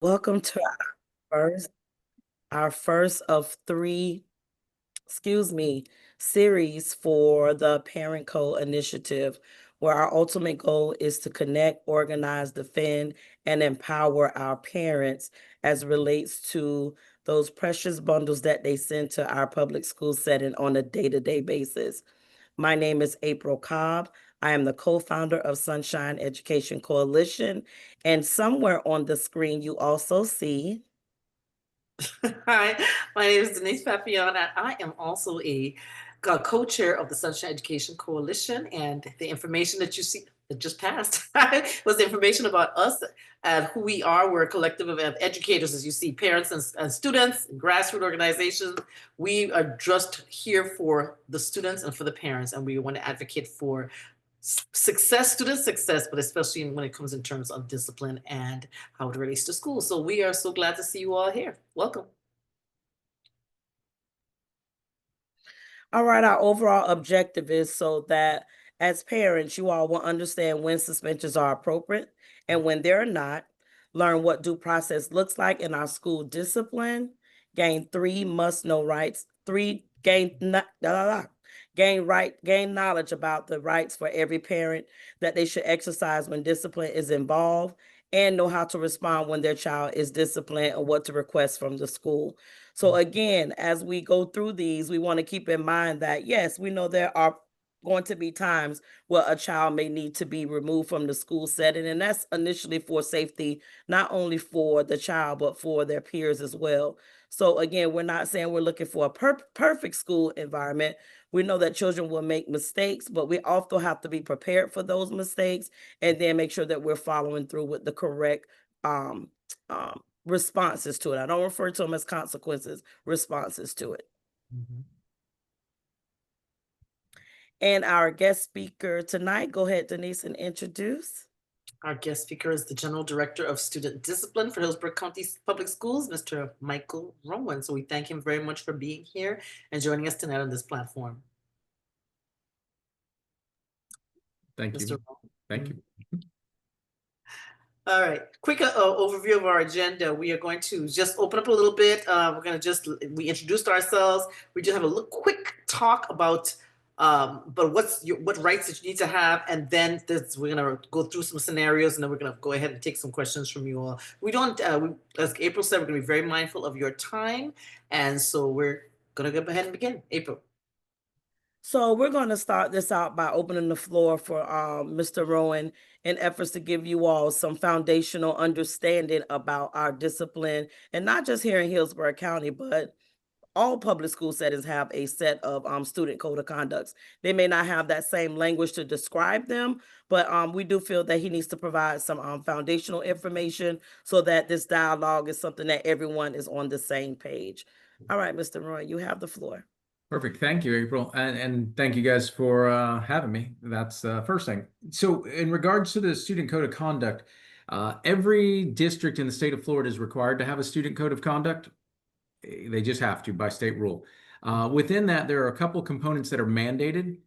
Welcome to first, our first of three, series for the Parent Co initiative, where our ultimate goal is to connect, organize, defend, and empower our parents as relates to those precious bundles that they send to our public school setting on a day-to-day basis. My name is April Cobb. I am the co-founder of Sunshine Education Coalition, and somewhere on the screen you also see. Hi, my name is Denise Papillon, and I am also a co-chair of the Sunshine Education Coalition. And the information that you see that just passed was the information about us and who we are. We're a collective of educators, as you see, parents and students, and grassroots organizations. We are just here for the students and for the parents, and we want to advocate for success, student success, but especially when it comes in terms of discipline and how it relates to school. So we are so glad to see you all here. Welcome. All right, our overall objective is so that as parents, you all will understand when suspensions are appropriate and when they're not, learn what due process looks like in our school discipline, gain three must know rights, three gain not, da, da, da, gain knowledge about the rights for every parent that they should exercise when discipline is involved, and know how to respond when their child is disciplined or what to request from the school. So again, as we go through these, we want to keep in mind that yes, we know there are going to be times where a child may need to be removed from the school setting, and that's initially for safety, not only for the child but for their peers as well. So again, we're not saying we're looking for a perfect school environment. We know that children will make mistakes, but we also have to be prepared for those mistakes and then make sure that we're following through with the correct um, um, responses to it. I don't refer to them as consequences, responses to it. Mhm. And our guest speaker tonight, go ahead, Denise, and introduce. Our guest speaker is the General Director of Student Discipline for Hillsborough County Public Schools, Mr. Michael Rowan. So we thank him very much for being here and joining us tonight on this platform. Thank Mr. you. Rowan. Thank you. All right, quick overview of our agenda. We are going to just open up a little bit. We're going to we introduced ourselves. We just have a little quick talk about, but what rights that you need to have. And then we're going to go through some scenarios, and then we're going to go ahead and take some questions from you all. We don't, as April said, we're going to be very mindful of your time. And so we're going to go ahead and begin. April. So we're going to start this out by opening the floor for Mr. Rowan in efforts to give you all some foundational understanding about our discipline, and not just here in Hillsborough County, but all public school settings have a set of student code of conducts. They may not have that same language to describe them, but we do feel that he needs to provide some foundational information so that this dialogue is something that everyone is on the same page. All right, Mr. Roy, you have the floor. Perfect. Thank you, April. And thank you guys for having me. That's the first thing. So in regards to the student code of conduct, every district in the state of Florida is required to have a student code of conduct. They just have to by state rule. Within that, there are a couple components that are mandated.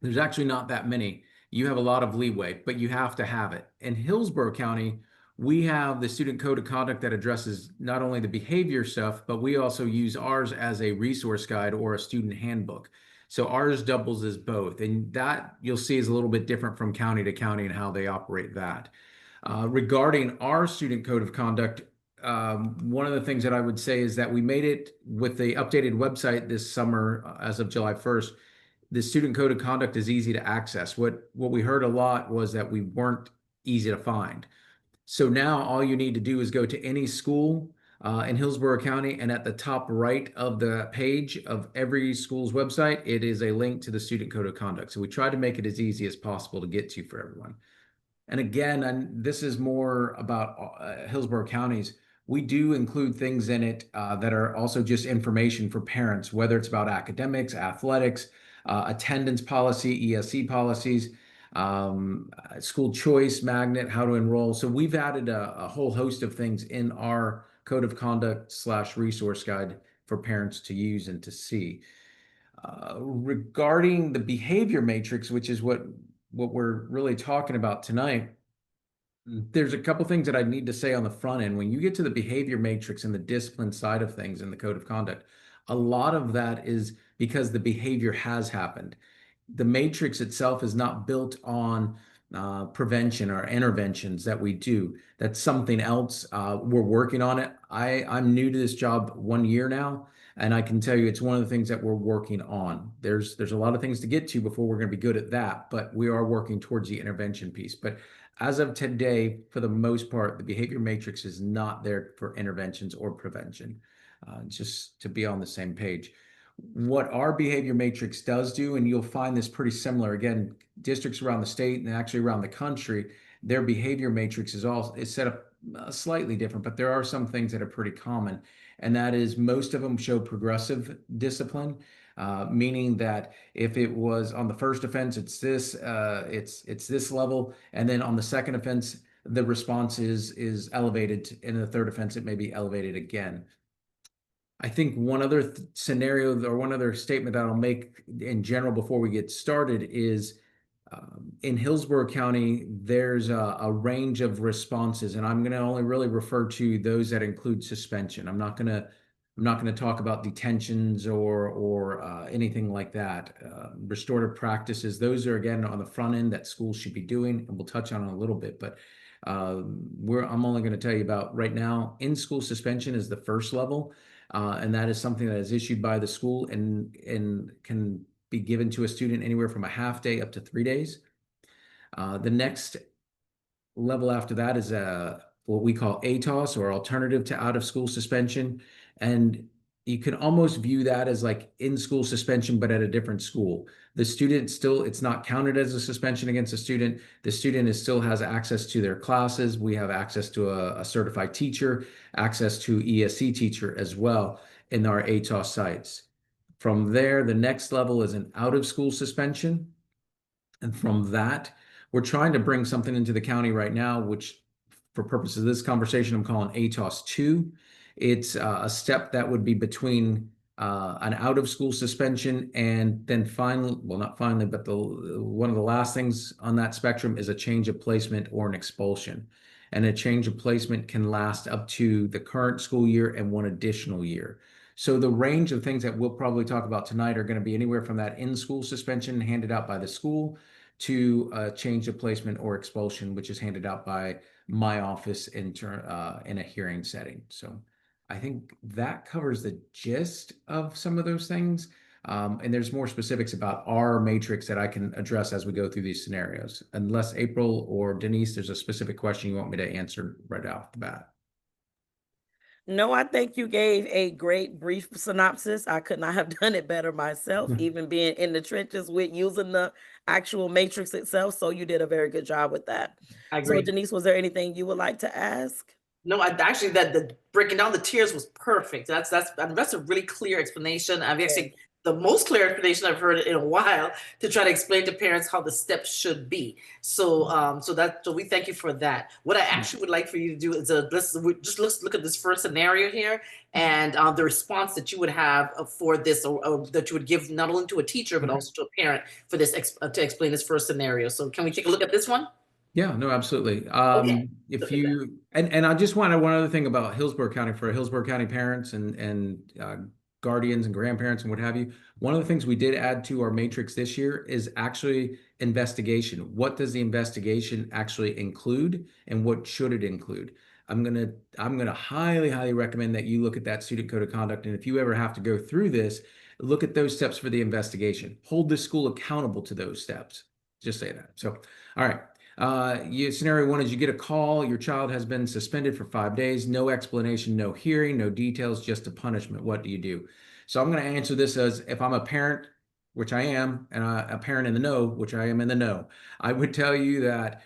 There's actually not that many. You have a lot of leeway, but you have to have it. In Hillsborough County, we have the student code of conduct that addresses not only the behavior stuff, but we also use ours as a resource guide or a student handbook. So ours doubles as both. And that you'll see is a little bit different from county to county and how they operate that. Regarding our student code of conduct, one of the things that I would say is that we made it with the updated website this summer as of July 1st. The student code of conduct is easy to access. What we heard a lot was that we weren't easy to find. So now all you need to do is go to any school in Hillsborough County, and at the top right of the page of every school's website, it is a link to the student code of conduct. So we try to make it as easy as possible to get to for everyone. And again, and this is more about Hillsborough counties, we do include things in it that are also just information for parents, whether it's about academics, athletics, attendance policy, ESC policies, school choice, magnet, how to enroll. So we've added a whole host of things in our code of conduct / resource guide for parents to use and to see. Regarding the behavior matrix, which is what we're really talking about tonight, There's a couple things that I need to say on the front end. When you get to the behavior matrix and the discipline side of things in the code of conduct, a lot of that is because the behavior has happened. The matrix itself is not built on prevention or interventions that we do. That's something else. We're working on it. I'm new to this job 1 year now, and I can tell you it's one of the things that we're working on. There's a lot of things to get to before we're going to be good at that, but we are working towards the intervention piece. But as of today, for the most part, the behavior matrix is not there for interventions or prevention, just to be on the same page. What our behavior matrix does do, and you'll find this pretty similar, again, districts around the state and actually around the country, their behavior matrix is set up slightly different, but there are some things that are pretty common. And that is most of them show progressive discipline, meaning that if it was on the first offense, it's this level, and then on the second offense, the response is elevated, and in the third offense, it may be elevated again. I think one other scenario or one other statement that I'll make in general before we get started is in Hillsborough County, there's a range of responses, and I'm going to only really refer to those that include suspension. I'm not going to talk about detentions or anything like that. Restorative practices, those are again on the front end that schools should be doing, and we'll touch on it a little bit. But I'm only going to tell you about right now. In-school suspension is the first level, and that is something that is issued by the school and can be given to a student anywhere from a half day up to 3 days. The next level after that is what we call ATOS, or alternative to out of school suspension. And you can almost view that as like in-school suspension, but at a different school. The student still, it's not counted as a suspension against a student. The student still has access to their classes. We have access to a certified teacher, access to ESC teacher as well in our ATOS sites. From there, the next level is an out of school suspension. And from that, we're trying to bring something into the county right now, which for purposes of this conversation, I'm calling ATOS 2. It's a step that would be between an out of school suspension and then finally, well, not finally, but one of the last things on that spectrum is a change of placement or an expulsion. And a change of placement can last up to the current school year and one additional year. So the range of things that we'll probably talk about tonight are going to be anywhere from that in-school suspension handed out by the school to a change of placement or expulsion, which is handed out by my office in a hearing setting. So I think that covers the gist of some of those things. And there's more specifics about our matrix that I can address as we go through these scenarios. Unless April or Denise, there's a specific question you want me to answer right off the bat. No, I think you gave a great brief synopsis. I could not have done it better myself, even being in the trenches with using the actual matrix itself. So you did a very good job with that. I So agree. Denise, was there anything you would like to ask? No, I actually that the breaking down the tiers was perfect. That's a really clear explanation. I've Yeah. actually the most clear explanation I've heard in a while to try to explain to parents how the steps should be. So we thank you for that. What I actually would like for you to do is let's look at this first scenario here and the response that you would have for this, or that you would give not only to a teacher but Okay. also to a parent for this to explain this first scenario. So can we take a look at this one? Yeah, no, absolutely. Okay. If Look at that. you and I just wanted one other thing about Hillsborough County for Hillsborough County parents and guardians and grandparents and what have you. One of the things we did add to our matrix this year is actually investigation. What does the investigation actually include, and what should it include? I'm gonna highly recommend that you look at that student code of conduct, and if you ever have to go through this, look at those steps for the investigation. Hold the school accountable to those steps. Just say that. So, all right. Scenario one is you get a call, your child has been suspended for 5 days, no explanation, no hearing, no details, just a punishment. What do you do? So I'm going to answer this as if I'm a parent, which I am, and a parent in the know, which I am in the know. I would tell you that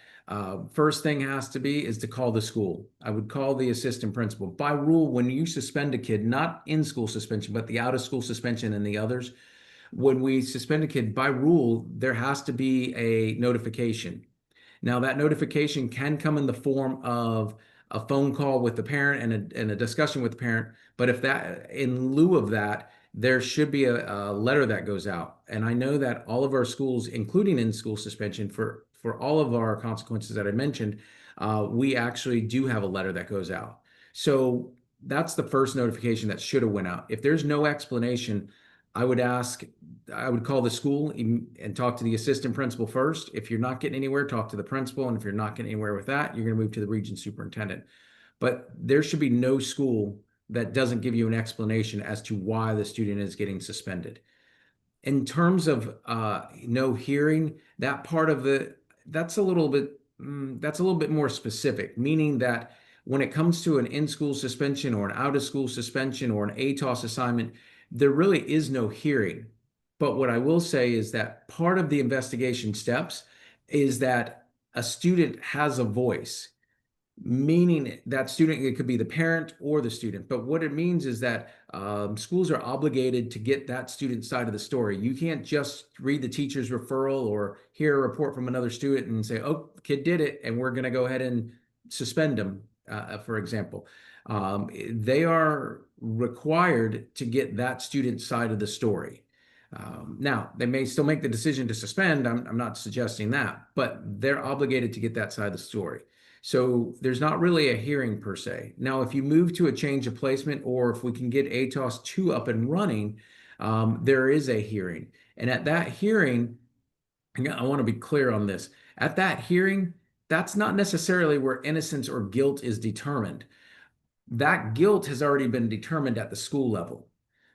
first thing has to be is to call the school. I would call the assistant principal. By rule, when you suspend a kid, not in school suspension, but the out of school suspension and the others, when we suspend a kid, by rule, there has to be a notification. Now, that notification can come in the form of a phone call with the parent and a discussion with the parent. But if that, in lieu of that, there should be a letter that goes out. And I know that all of our schools, including in-school suspension, for all of our consequences that I mentioned, we actually do have a letter that goes out. So that's the first notification that should have went out. If there's no explanation, I would call the school and talk to the assistant principal first. If you're not getting anywhere, talk to the principal. And if you're not getting anywhere with that, you're going to move to the region superintendent. But there should be no school that doesn't give you an explanation as to why the student is getting suspended. In terms of no hearing, that part of it, that's a little bit more specific, meaning that when it comes to an in-school suspension or an out-of-school suspension or an ATOS assignment, there really is no hearing. But what I will say is that part of the investigation steps is that a student has a voice, meaning that student, it could be the parent or the student. But what it means is that schools are obligated to get that student's side of the story. You can't just read the teacher's referral or hear a report from another student and say, oh, the kid did it, and we're going to go ahead and suspend them, for example. They are required to get that student's side of the story. Now, they may still make the decision to suspend. I'm not suggesting that, but they're obligated to get that side of the story. So there's not really a hearing per se. Now, if you move to a change of placement, or if we can get ATOS 2 up and running, there is a hearing. And at that hearing, I want to be clear on this. At that hearing, that's not necessarily where innocence or guilt is determined. That guilt has already been determined at the school level.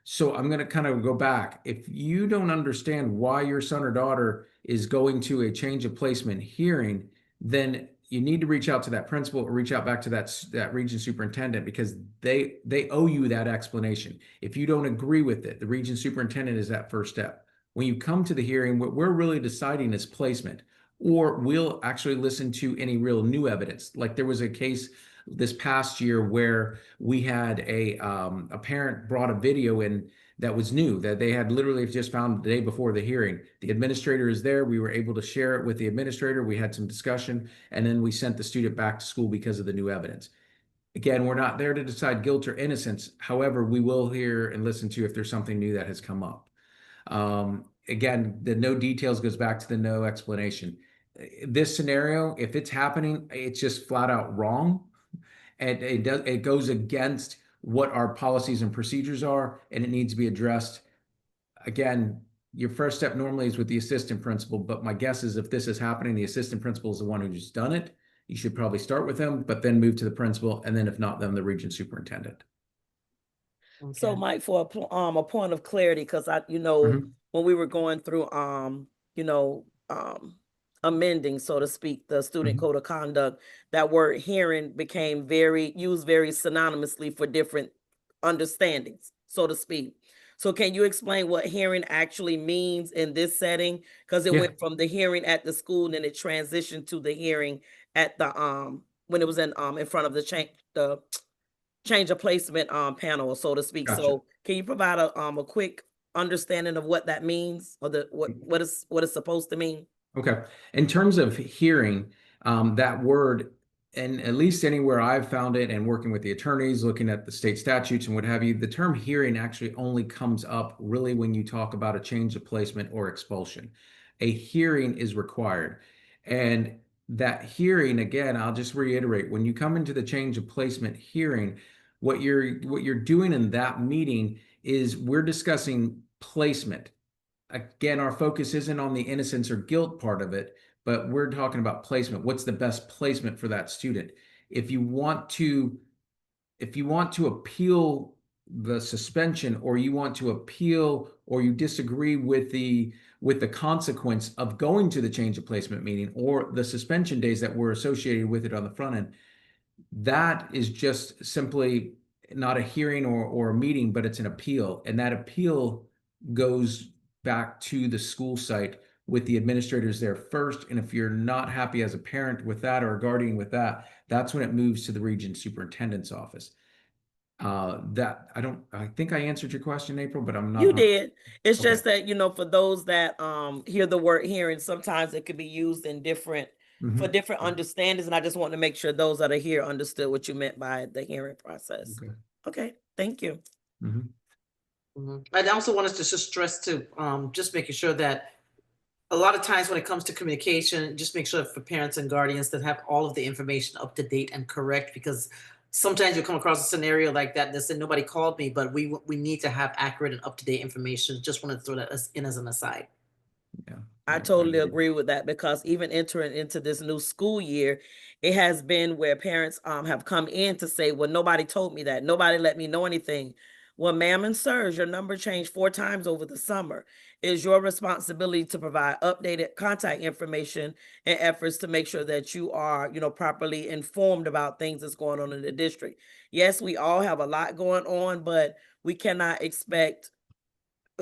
So I'm going to kind of go back. If you don't understand why your son or daughter is going to a change of placement hearing, then you need to reach out to that principal or reach out back to that region superintendent, because they owe you that explanation. If you don't agree with it, the region superintendent is that first step. When you come to the hearing, what we're really deciding is placement, or we'll actually listen to any real new evidence. Like there was a case this past year where we had a parent brought a video in that was new, that they had literally just found the day before the hearing. The administrator is there. We were able to share it with the administrator. We had some discussion, and then we sent the student back to school because of the new evidence. Again, we're not there to decide guilt or innocence. However, we will hear and listen to if there's something new that has come up. Again, the no details goes back to the no explanation. This scenario, if it's happening, it's just flat out wrong. And it goes against what our policies and procedures are, and it needs to be addressed. Again, your first step normally is with the assistant principal, but my guess is if this is happening, the assistant principal is the one who's done it. You should probably start with them, but then move to the principal, and then if not, then the region superintendent. So, Okay. Mike, for a point of clarity, because when we were going through you know, amending, so to speak, the student code of conduct, that word hearing became used very synonymously for different understandings, so to speak. So can you explain what hearing actually means in this setting? Because it Yeah. went from the hearing at the school, and then it transitioned to the hearing at the when it was in front of the change of placement panel, so to speak. Gotcha. So can you provide a quick understanding of what that means, or what it's supposed to mean? Okay. In terms of hearing, that word, and at least anywhere I've found it and working with the attorneys, looking at the state statutes and what have you, the term hearing actually only comes up really when you talk about a change of placement or expulsion. A hearing is required. And that hearing, again, I'll just reiterate, when you come into the change of placement hearing, what you're doing in that meeting is we're discussing placement. Again, our focus isn't on the innocence or guilt part of it, but we're talking about placement. What's the best placement for that student? If you want to appeal the suspension, or you want to appeal, or you disagree with the consequence of going to the change of placement meeting or the suspension days that were associated with it on the front end, that is just simply not a hearing or a meeting, but it's an appeal. And that appeal goes back to the school site with the administrators there first. And if you're not happy as a parent with that or a guardian with that, that's when it moves to the region superintendent's office. I think I answered your question, April, but I'm not. You did. It's Okay. just that, for those that hear the word hearing, sometimes it could be used in for different understandings. And I just want to make sure those that are here understood what you meant by the hearing process. Okay. Okay, thank you. I also wanted to just stress to just making sure that a lot of times when it comes to communication, just make sure for parents and guardians that have all of the information up to date and correct, because sometimes you come across a scenario like that that said nobody called me, but we need to have accurate and up to date information. Just want to throw that in as an aside. Yeah, I I totally agree. agree with that because even entering into this new school year, it has been where parents have come in to say, well, nobody told me that. Nobody let me know anything. Well, ma'am and sirs, your number changed 4 times over the summer. It is your responsibility to provide updated contact information and efforts to make sure that you are, properly informed about things that's going on in the district. Yes, we all have a lot going on, but we cannot expect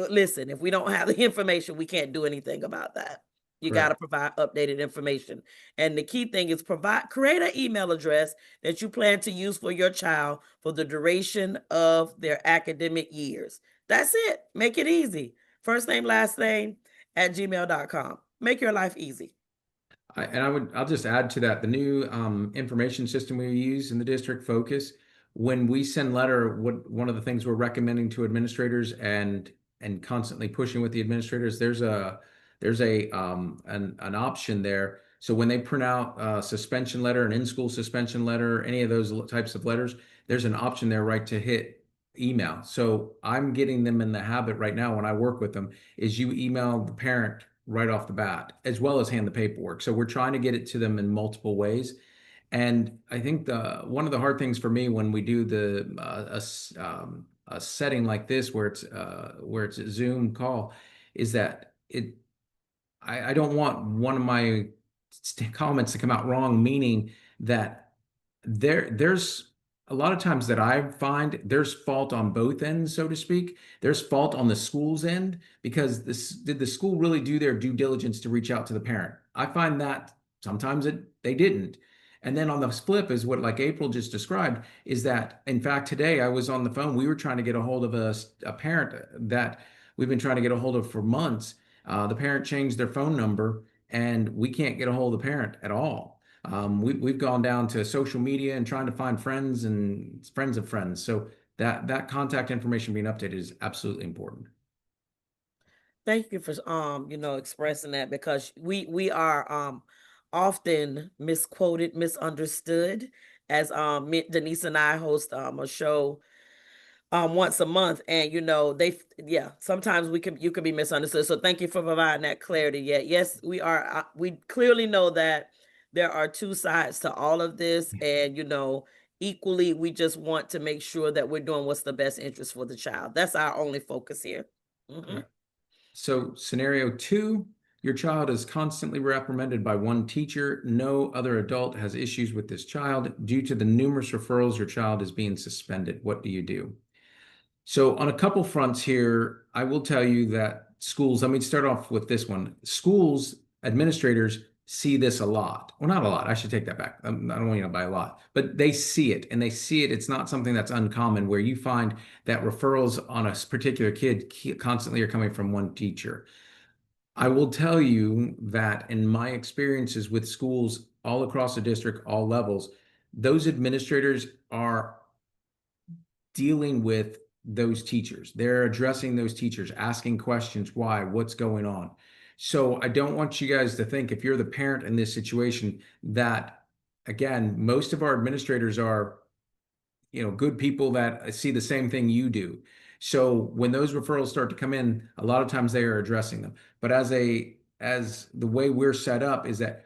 listen, if we don't have the information, we can't do anything about that. You got to Correct. provide updated information. And the key thing is create an email address that you plan to use for your child for the duration of their academic years. That's it. Make it easy. First name, last name at gmail.com. Make your life easy. I'll just add to that the new information system we use in the district Focus. When we send letter, one of the things we're recommending to administrators and constantly pushing with the administrators, there's an option there. So when they print out a suspension letter, an in-school suspension letter, any of those types of letters, there's an option there, right, to hit email. So I'm getting them in the habit right now when I work with them is you email the parent right off the bat, as well as hand the paperwork. So we're trying to get it to them in multiple ways. And I think the one of the hard things for me when we do a setting like this where it's a Zoom call is that I don't want one of my comments to come out wrong, meaning that there's a lot of times that I find there's fault on both ends, so to speak. There's fault on the school's end because did the school really do their due diligence to reach out to the parent? I find that sometimes they didn't. And then on the flip is what like April just described is that in fact today I was on the phone. We were trying to get a hold of a parent that we've been trying to get a hold of for months. The parent changed their phone number and we can't get a hold of the parent at all. We've gone down to social media and trying to find friends and friends of friends. So that contact information being updated is absolutely important. Thank you for expressing that because we are often misquoted, misunderstood as Denise and I host a show once a month, and sometimes you can be misunderstood, so thank you for providing that clarity. Yes, we clearly know that there are two sides to all of this, and equally we just want to make sure that we're doing what's the best interest for the child. That's our only focus here. Mhm. Correct. So scenario two, your child is constantly reprimanded by one teacher. No other adult has issues with this child. Due to the numerous referrals, your child is being suspended. What do you do? So on a couple fronts here, I will tell you that schools, let me start off with this one. Schools administrators see this a lot. Well, not a lot. I should take that back. I don't want by a lot, but they see it and they see it. It's not something that's uncommon where you find that referrals on a particular kid constantly are coming from one teacher. I will tell you that in my experiences with schools all across the district, all levels, those administrators are dealing with those teachers. They're addressing those teachers, asking questions, why, what's going on. So I don't want you guys to think if you're the parent in this situation that, again, most of our administrators are, good people that see the same thing you do. So when those referrals start to come in, a lot of times they are addressing them. But as the way we're set up is that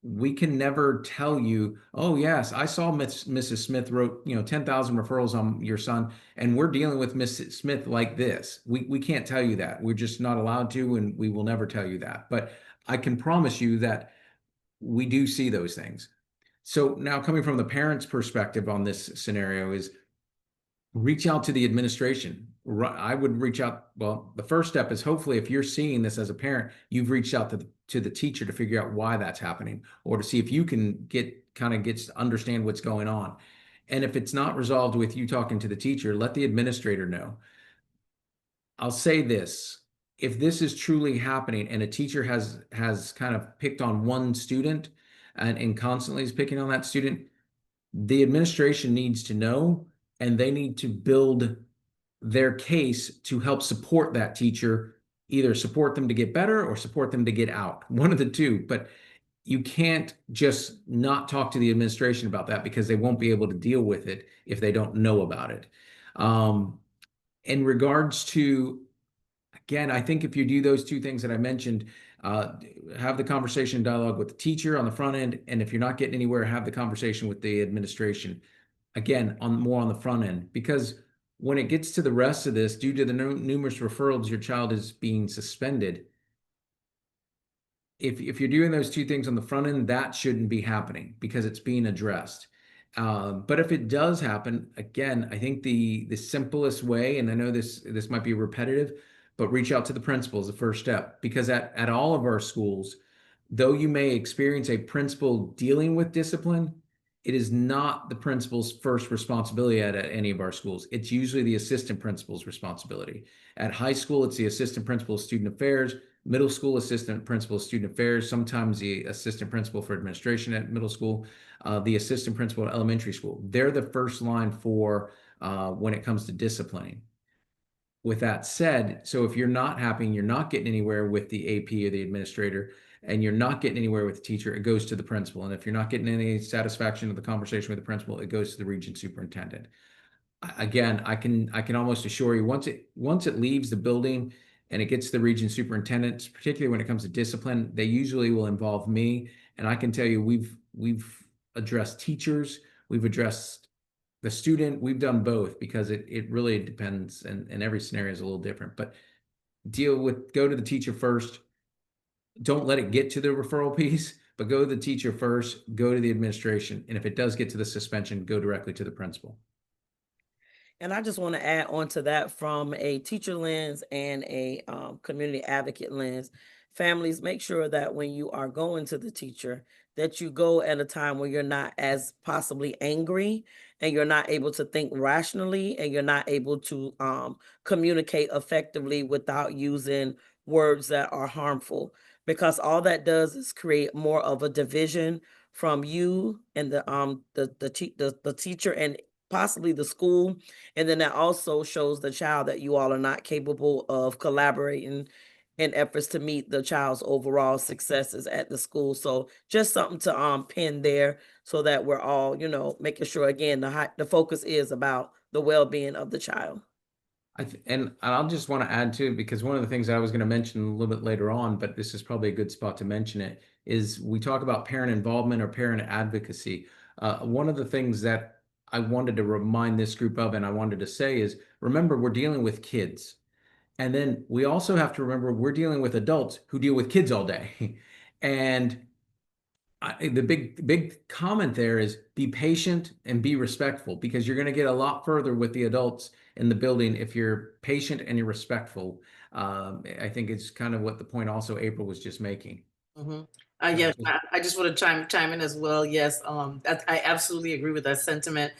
we can never tell you, oh yes, I saw Mrs. Smith wrote, 10,000 referrals on your son, and we're dealing with Mrs. Smith like this. We can't tell you that. We're just not allowed to, and we will never tell you that. But I can promise you that we do see those things. So now coming from the parent's perspective on this scenario is reach out to the administration. I would reach out. Well, the first step is hopefully if you're seeing this as a parent, you've reached out to the teacher to figure out why that's happening or to see if you can get to understand what's going on. And if it's not resolved with you talking to the teacher, let the administrator know. I'll say this. If this is truly happening and a teacher has kind of picked on one student and constantly is picking on that student, the administration needs to know and they need to build their case to help support that teacher either support them to get better or support them to get out, one of the two. But you can't just not talk to the administration about that because they won't be able to deal with it if they don't know about it. Um, in regards to, again, I think if you do those two things that I mentioned, uh, have the conversation dialogue with the teacher on the front end, and if you're not getting anywhere, have the conversation with the administration. Again, on more on the front end, because when it gets to the rest of this, due to the numerous referrals, your child is being suspended. If you're doing those two things on the front end, that shouldn't be happening because it's being addressed. But if it does happen, again, I think the simplest way, and I know this might be repetitive, but reach out to the principal is the first step. Because at all of our schools, though you may experience a principal dealing with discipline, it is not the principal's first responsibility at any of our schools. It's usually the assistant principal's responsibility. At high school, it's the assistant principal of student affairs. Middle school, assistant principal of student affairs, sometimes the assistant principal for administration at middle school, the assistant principal at elementary school. They're the first line for when it comes to disciplining. With that said, so if you're not happy and you're not getting anywhere with the AP or the administrator, and you're not getting anywhere with the teacher, it goes to the principal. And if you're not getting any satisfaction of the conversation with the principal, it goes to the region superintendent. Again, I can almost assure you, once it leaves the building and it gets to the region superintendents, particularly when it comes to discipline, they usually will involve me. And I can tell you, we've addressed teachers, we've addressed the student, we've done both, because it really depends, and every scenario is a little different. But go to the teacher first. Don't let it get to the referral piece, but go to the teacher first, go to the administration. And if it does get to the suspension, go directly to the principal. And I just want to add on to that from a teacher lens and a community advocate lens. Families, make sure that when you are going to the teacher, that you go at a time where you're not as possibly angry and you're not able to think rationally and you're not able to communicate effectively without using words that are harmful. Because all that does is create more of a division from you and the teacher and possibly the school, and then that also shows the child that you all are not capable of collaborating in efforts to meet the child's overall successes at the school. So just something to pin there so that we're all, making sure again the focus is about the well-being of the child. And I'll just want to add too, because one of the things that I was going to mention a little bit later on, but this is probably a good spot to mention it, is we talk about parent involvement or parent advocacy. One of the things that I wanted to remind this group of, and I wanted to say is, remember, we're dealing with kids. And then we also have to remember we're dealing with adults who deal with kids all day. And the big comment there is be patient and be respectful, because you're going to get a lot further with the adults in the building if you're patient and you're respectful. I think it's kind of what the point also April was just making. Mhm. So Yes, just I just want to chime in as well. Yes, I absolutely agree with that sentiment.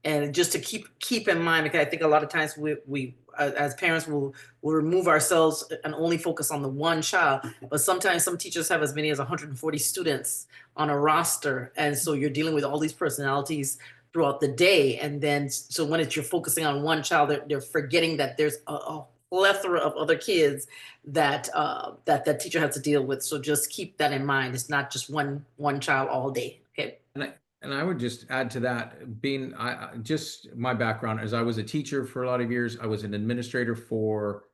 And just to keep in mind, because I think a lot of times we as parents will remove ourselves and only focus on the one child. But sometimes some teachers have as many as 140 students on a roster, and so you're dealing with all these personalities throughout the day. And then so when you're focusing on one child, they're forgetting that there's a plethora of other kids that teacher has to deal with. So just keep that in mind. It's not just one child all day. Okay. and I would just add to that, being just my background is I was a teacher for a lot of years. I was an administrator for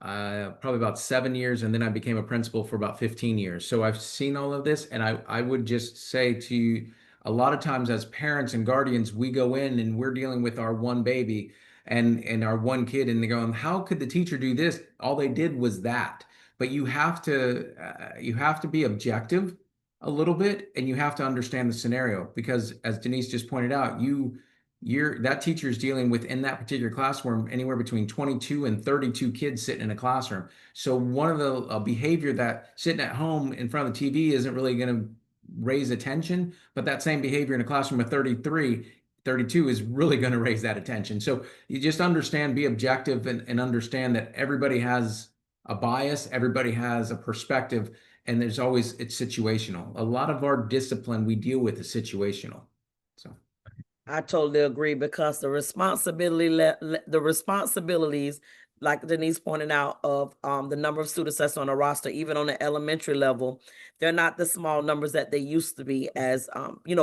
probably about 7 years, and then I became a principal for about 15 years. So I've seen all of this, and I would just say to you, a lot of times as parents and guardians, we go in and we're dealing with our one baby and our one kid, and they're going, how could the teacher do this? All they did was that. But you have to be objective a little bit, and you have to understand the scenario, because as Denise just pointed out, that teacher is dealing with, in that particular classroom, anywhere between 22 and 32 kids sitting in a classroom. So one of the behavior that sitting at home in front of the TV isn't really going to raise attention, but that same behavior in a classroom of 32 is really going to raise that attention. So you just understand, be objective, and understand that everybody has a bias, everybody has a perspective, and it's situational. A lot of our discipline we deal with is situational. So I totally agree, because the responsibilities like Denise pointed out, of the number of students that's on a roster, even on the elementary level, they're not the small numbers that they used to be. As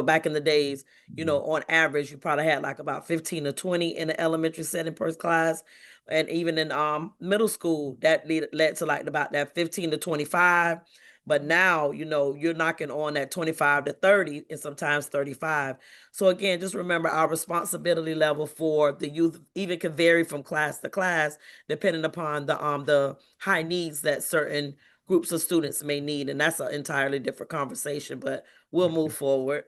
back in the days, on average, you probably had like about 15 to 20 in the elementary setting per class. And even in middle school, that led to like about that 15 to 25. But now, you're knocking on that 25 to 30 and sometimes 35. So again, just remember our responsibility level for the youth even can vary from class to class, depending upon the high needs that certain groups of students may need. And that's an entirely different conversation, but we'll move forward.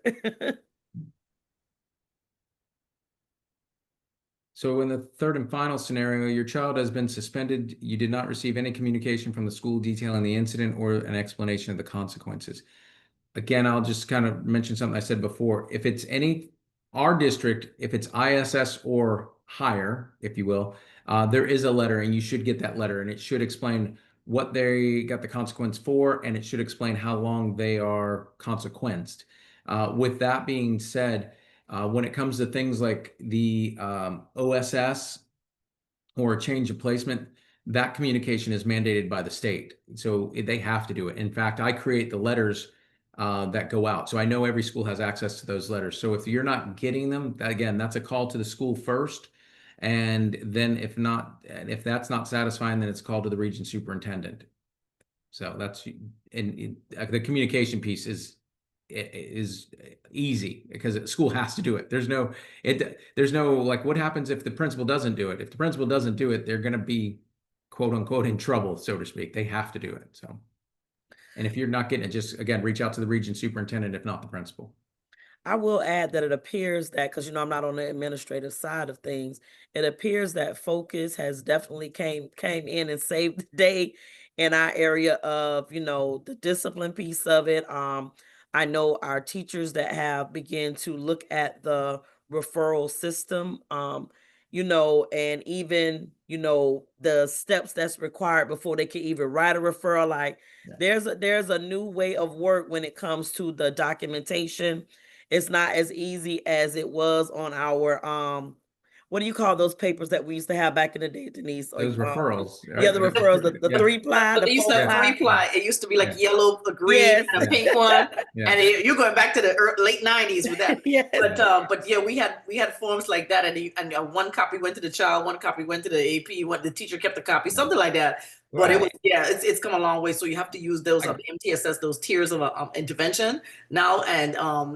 So in the third and final scenario, your child has been suspended. You did not receive any communication from the school detailing the incident or an explanation of the consequences. Again, I'll just kind of mention something I said before. If it's our district, if it's ISS or higher, if you will, there is a letter and you should get that letter, and it should explain what they got the consequence for, and it should explain how long they are consequenced. With that being said, when it comes to things like the OSS or a change of placement, that communication is mandated by the state. So they have to do it. In fact, I create the letters that go out. So I know every school has access to those letters. So if you're not getting them, again, that's a call to the school first. And then if that's not satisfying, then it's called to the region superintendent. So that's, and the communication piece is easy because the school has to do it. There's no like, what happens if the principal doesn't do it? If the principal doesn't do it, they're going to be quote unquote in trouble, so to speak. They have to do it. So, and if you're not getting it, just again, reach out to the region superintendent, if not the principal. I will add that it appears that, because I'm not on the administrative side of things, it appears that focus has definitely came in and saved the day in our area of, the discipline piece of it. I know our teachers that have begun to look at the referral system, and even, the steps that's required before they can even write a referral. Like Yeah. there's a new way of work when it comes to the documentation. It's not as easy as it was on our what do you call those papers that we used to have back in the day, Denise? Or, Those referrals. yeah, the referrals, the Yeah. 3-ply, the They used to have 4-ply. 3-ply. It used to be like Yeah. yellow, a green, Yes. and a Yeah. pink one. Yeah. And you're going back to the late 90s with that. Yes. But yeah, we had forms like that, and one copy went to the child, one copy went to the AP, the teacher kept the copy, something like that. But it was, it's come a long way. So you have to use those MTSS, those tiers of intervention now. And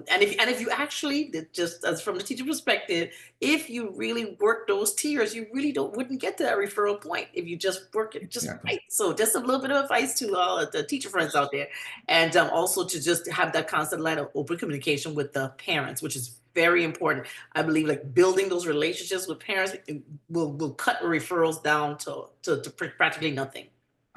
if you actually, just as from the teacher perspective, if you really work those tiers, you really wouldn't get to that referral point if you just work it just right. So just a little bit of advice to the teacher friends out there, and also to just have that constant line of open communication with the parents, which is very important. I believe like building those relationships with parents will cut referrals down to practically nothing.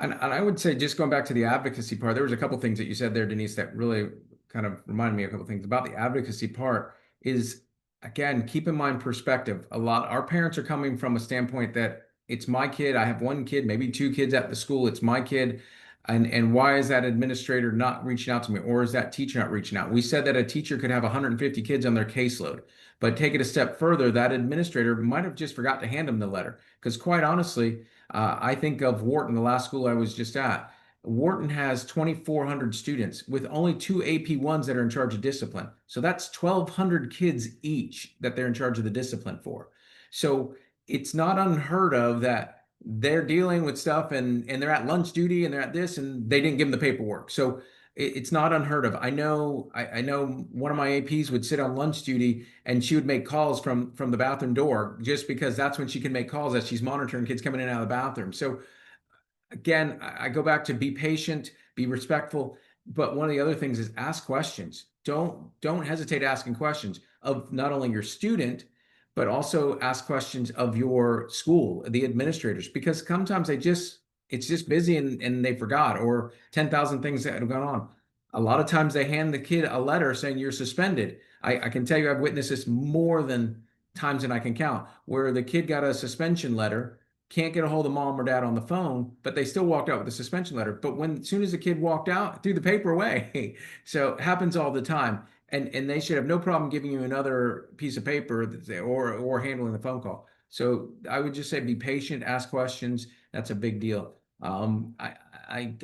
And I would say, just going back to the advocacy part, there was a couple things that you said there, Denise, that really kind of reminded me of a couple things about the advocacy part. Is, again, keep in mind perspective. Our parents are coming from a standpoint that it's my kid. I have one kid, maybe two kids at the school. It's my kid. And why is that administrator not reaching out to me, or is that teacher not reaching out? We said that a teacher could have 150 kids on their caseload, but take it a step further, that administrator might have just forgot to hand them the letter. Because quite honestly, I think of Wharton, the last school I was just at. Wharton has 2,400 students with only 2 AP1s that are in charge of discipline. So that's 1,200 kids each that they're in charge of the discipline for. So it's not unheard of that they're dealing with stuff and they're at lunch duty and they're at this and they didn't give them the paperwork. So it's not unheard of. I know one of my APs would sit on lunch duty and she would make calls from the bathroom door, just because that's when she can make calls as she's monitoring kids coming in and out of the bathroom. So again, I go back to be patient, be respectful. But one of the other things is ask questions. Don't hesitate asking questions of not only your student, but also ask questions of your school, the administrators, because sometimes it's just busy and they forgot, or 10,000 things that have gone on. A lot of times they hand the kid a letter saying you're suspended. I can tell you I've witnessed this more than times than I can count, where the kid got a suspension letter, can't get a hold of mom or dad on the phone, but they still walked out with a suspension letter. But as soon as the kid walked out, threw the paper away. So it happens all the time. And they should have no problem giving you another piece of paper or handling the phone call. So I would just say be patient, ask questions. That's a big deal. I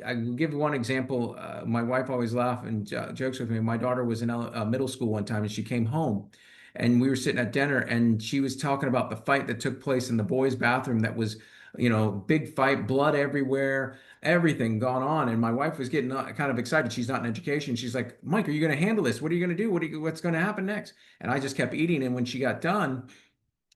will give one example. My wife always laughs and jokes with me. My daughter was in middle school one time, and she came home, and we were sitting at dinner, and she was talking about the fight that took place in the boys' bathroom. That was, big fight, blood everywhere, everything gone on. And my wife was getting kind of excited. She's not in education. She's like, Mike, are you going to handle this? What are you going to do? What's going to happen next? And I just kept eating. And when she got done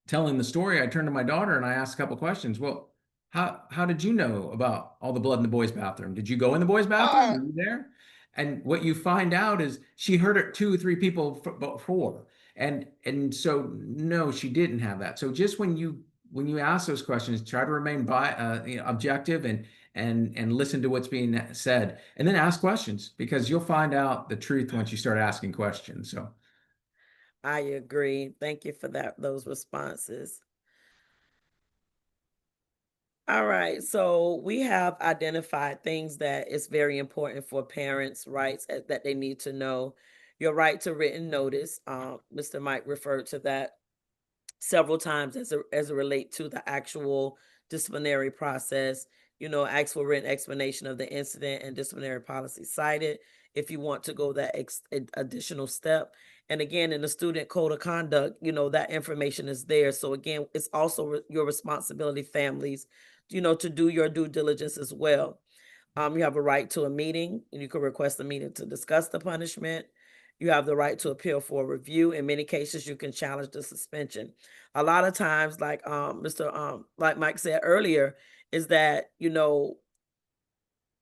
telling the story, I turned to my daughter and I asked a couple questions. Well, how did you know about all the blood in the boys' bathroom? Did you go in the boys' bathroom? Were you there? And what you find out is she heard it two or three people before. And so no, she didn't have that. So just when you ask those questions, try to remain objective and listen to what's being said, and then ask questions, because you'll find out the truth once you start asking questions. So I agree. Thank you for those responses. All right, so we have identified things that is very important for parents' rights that they need to know. Your right to written notice. Mr. Mike referred to that several times as it relate to the actual disciplinary process. Ask for written explanation of the incident and disciplinary policy cited if you want to go that additional step. And again, in the student code of conduct, that information is there. So again, it's also your responsibility, families, to do your due diligence as well. You have a right to a meeting, and you can request a meeting to discuss the punishment. You have the right to appeal for review. In many cases, you can challenge the suspension. A lot of times, like like Mike said earlier, is that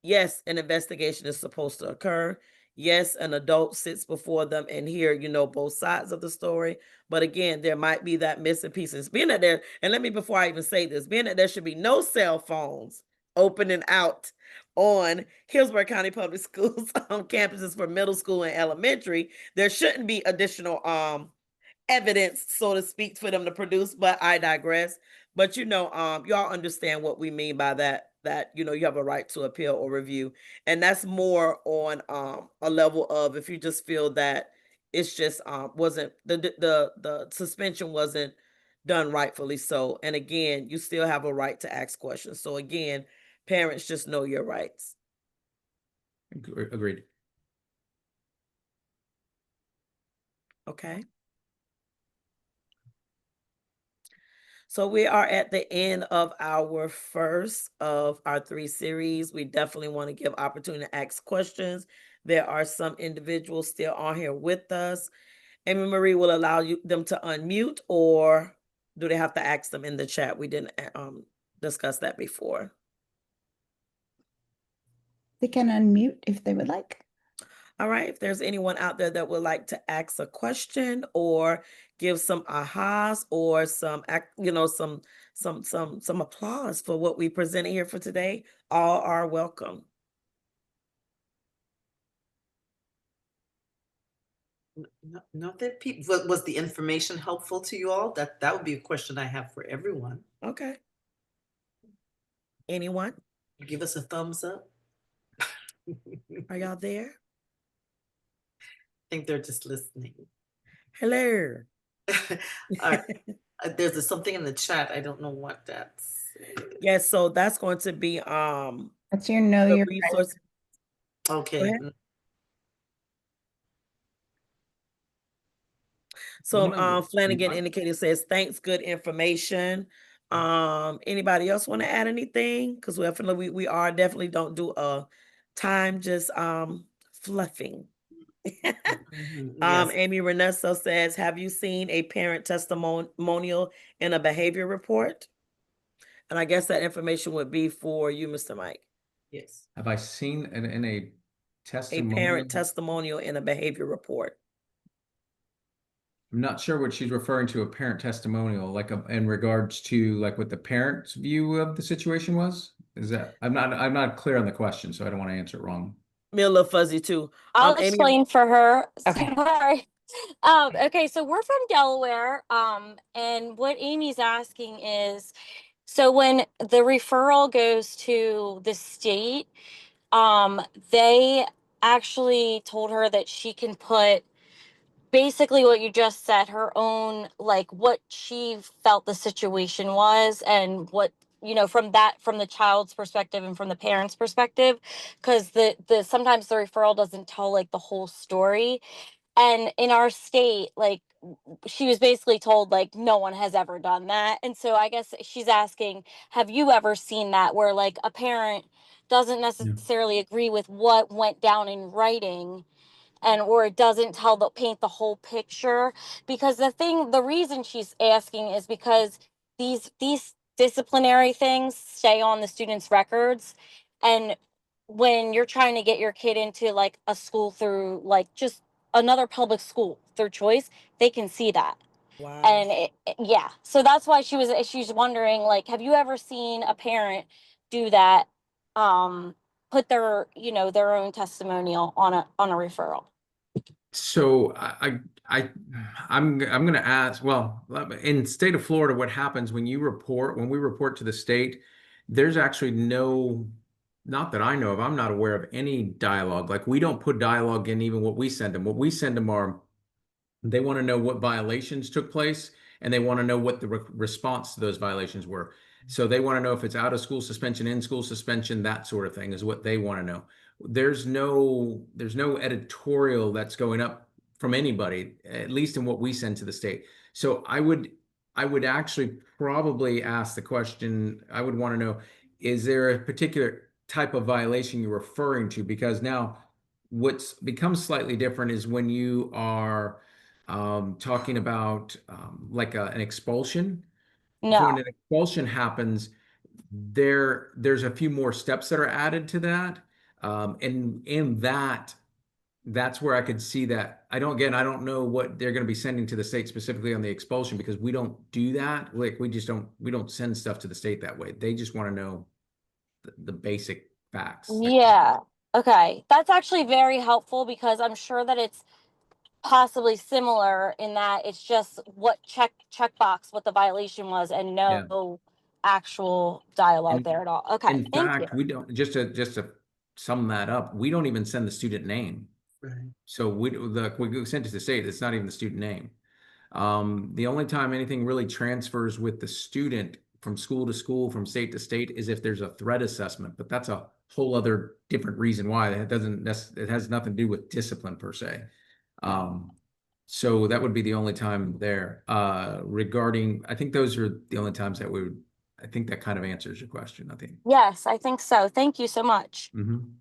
yes, an investigation is supposed to occur. Yes, an adult sits before them and hear, both sides of the story. But again, there might be that missing pieces. Being that there, and let me before I even say this, being that there should be no cell phones opening out on Hillsborough County Public Schools campuses for middle school and elementary, there shouldn't be additional evidence, so to speak, for them to produce, but I digress. But y'all understand what we mean by that you have a right to appeal or review. And that's more on a level of if you just feel that it's just wasn't the suspension wasn't done rightfully so. And again, you still have a right to ask questions. So again, parents, just know your rights. agreed. Okay. So we are at the end of our first of our 3 series. We definitely want to give opportunity to ask questions. There are some individuals still on here with us. Amy Marie will allow them to unmute, or do they have to ask them in the chat? We didn't discuss that before. They can unmute if they would like. All right, if there's anyone out there that would like to ask a question or give some ahas or some some applause for what we presented here for today, all are welcome. Not that people, was the information helpful to you all? That would be a question I have for everyone. Okay. Anyone? Give us a thumbs up. Are y'all there? I think they're just listening. Hello. There's something in the chat. I don't know what that's. Yes, so that's going to be That's your know the your resource. Okay. So Flanagan indicated says thanks, good information. Anybody else want to add anything? Because we are definitely don't do a time just fluffing. Yes. Amy Renesso says, have you seen a parent testimonial in a behavior report? And I guess that information would be for you, Mr. Mike. Yes. Have I seen in a testimonial? A parent testimonial in a behavior report. I'm not sure what she's referring to, a parent testimonial, like in regards to like what the parent's view of the situation was. Is that I'm not clear on the question, so I don't want to answer it wrong. Me a little fuzzy too. I'll Amy, explain for her. Okay. Sorry. Okay, so we're from Delaware. And what Amy's asking is, so when the referral goes to the state, they actually told her that she can put basically what you just said, her own, like what she felt the situation was, and what, from the child's perspective and from the parent's perspective, because the sometimes the referral doesn't tell like the whole story. And in our state, like, she was basically told like no one has ever done that. And so I guess she's asking, have you ever seen that, where like a parent doesn't necessarily agree with what went down in writing, and or it doesn't paint the whole picture? Because the reason she's asking is because these disciplinary things stay on the students' records. And when you're trying to get your kid into like a school through like just another public school through choice, they can see that. Wow. And yeah, so that's why she's wondering, like, have you ever seen a parent do that, put their own testimonial on a referral? So I'm going to ask, well, in state of Florida, what happens when we report to the state, there's actually not that I know of, I'm not aware of any dialogue. Like, we don't put dialogue in even what we send them. What we send them are, they want to know what violations took place, and they want to know what the response to those violations were. So they want to know if it's out of school suspension, in school suspension, that sort of thing is what they want to know. There's no editorial that's going up from anybody, at least in what we send to the state. So I would actually probably ask the question, I would want to know, is there a particular type of violation you're referring to? Because now what's becomes slightly different is when you are talking about like an expulsion. So when No. an expulsion happens, there's a few more steps that are added to that. And in that's where I could see that. I don't know what they're going to be sending to the state specifically on the expulsion, because we don't do that. Like, we don't send stuff to the state that way. They just want to know the basic facts. Yeah. Okay. That's actually very helpful, because I'm sure that it's possibly similar in that it's just what checkbox what the violation was, and Yeah. no actual dialogue And there at all. Okay. in Thank you. fact, we don't, just to sum that up, we don't even send the student name. Right. So we send it to the state, it's not even the student name. The only time anything really transfers with the student from school to school, from state to state, is if there's a threat assessment, but that's a whole other different reason why. It has nothing to do with discipline per se. So that would be the only time there. Regarding, I think those are the only times that I think that kind of answers your question, I think. Yes, I think so. Thank you so much. Mhm.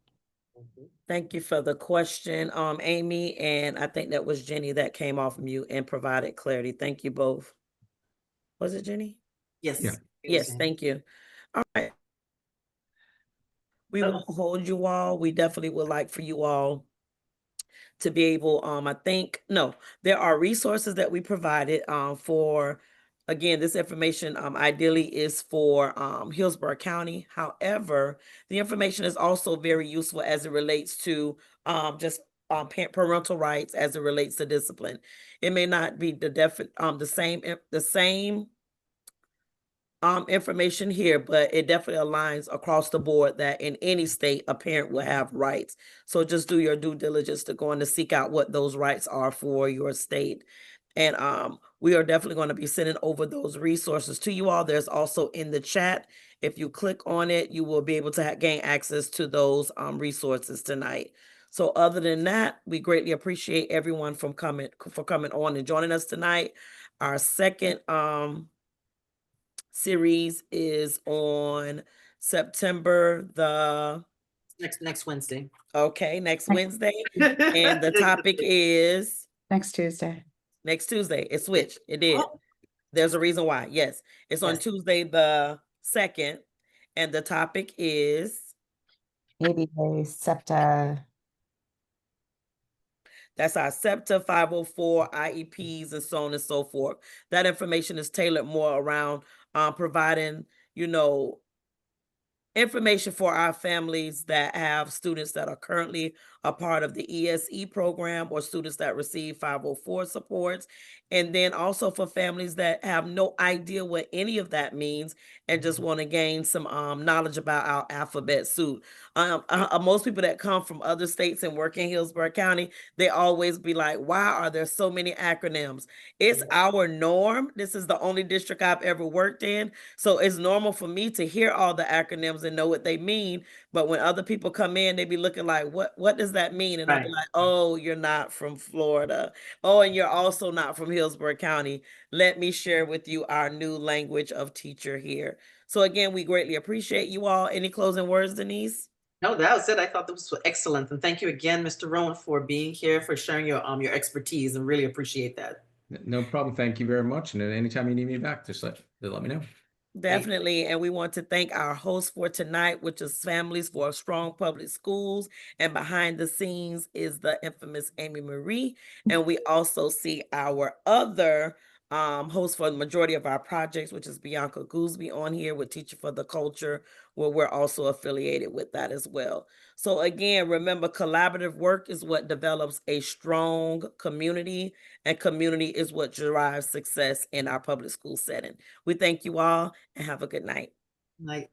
Thank you for the question, Amy, and I think that was Jenny that came off mute and provided clarity. Thank you both. Was it Jenny? Yes. Yeah. it was Yes, Jenny. thank you. All right. We Oh. won't hold you all. We definitely would like for you all to be able, I think, no, there are resources that we provided for, again, this information ideally is for Hillsborough County. However, the information is also very useful as it relates to just parental rights, as it relates to discipline. It may not be the same information here, but it definitely aligns across the board that in any state, a parent will have rights. So just do your due diligence to go in to seek out what those rights are for your state. And we are definitely going to be sending over those resources to you all. There's also in the chat. If you click on it, you will be able to gain access to those resources tonight. So other than that, we greatly appreciate everyone for coming on and joining us tonight. Our second series is on September the Next Wednesday. next Wednesday, and the topic is Next Tuesday. next Tuesday. It switched. It did. Oh, There's a reason why. Yes, it's on Yes. Tuesday the 2nd, and the topic is ABA, SEPTA. that's our SEPTA 504 IEPs and so on and so forth. That information is tailored more around providing, information for our families that have students that are currently a part of the ESE program or students that receive 504 supports. And then also for families that have no idea what any of that means and just want to gain some knowledge about our alphabet soup. Most people that come from other states and work in Hillsborough County, they always be like, why are there so many acronyms? It's our norm. This is the only district I've ever worked in. So it's normal for me to hear all the acronyms and know what they mean. But when other people come in, they be looking like, what does that mean? And I'll be Right. like, oh, you're not from Florida. Oh, and you're also not from Hillsborough County. Let me share with you our new language of teacher here. So again, we greatly appreciate you all. Any closing words, Denise? No, that was it. I thought this was excellent. And thank you again, Mr. Rowan, for being here, for sharing your expertise, and really appreciate that. No problem. Thank you very much. And anytime you need me back, just let me know. Definitely. And we want to thank our host for tonight, which is Families for Strong Public Schools. And behind the scenes is the infamous Amy Marie. And we also see our other host for the majority of our projects, which is Bianca Gooseby on here with Teacher for the Culture, where we're also affiliated with that as well. So again, remember, collaborative work is what develops a strong community, and community is what drives success in our public school setting. We thank you all and have a good night. Like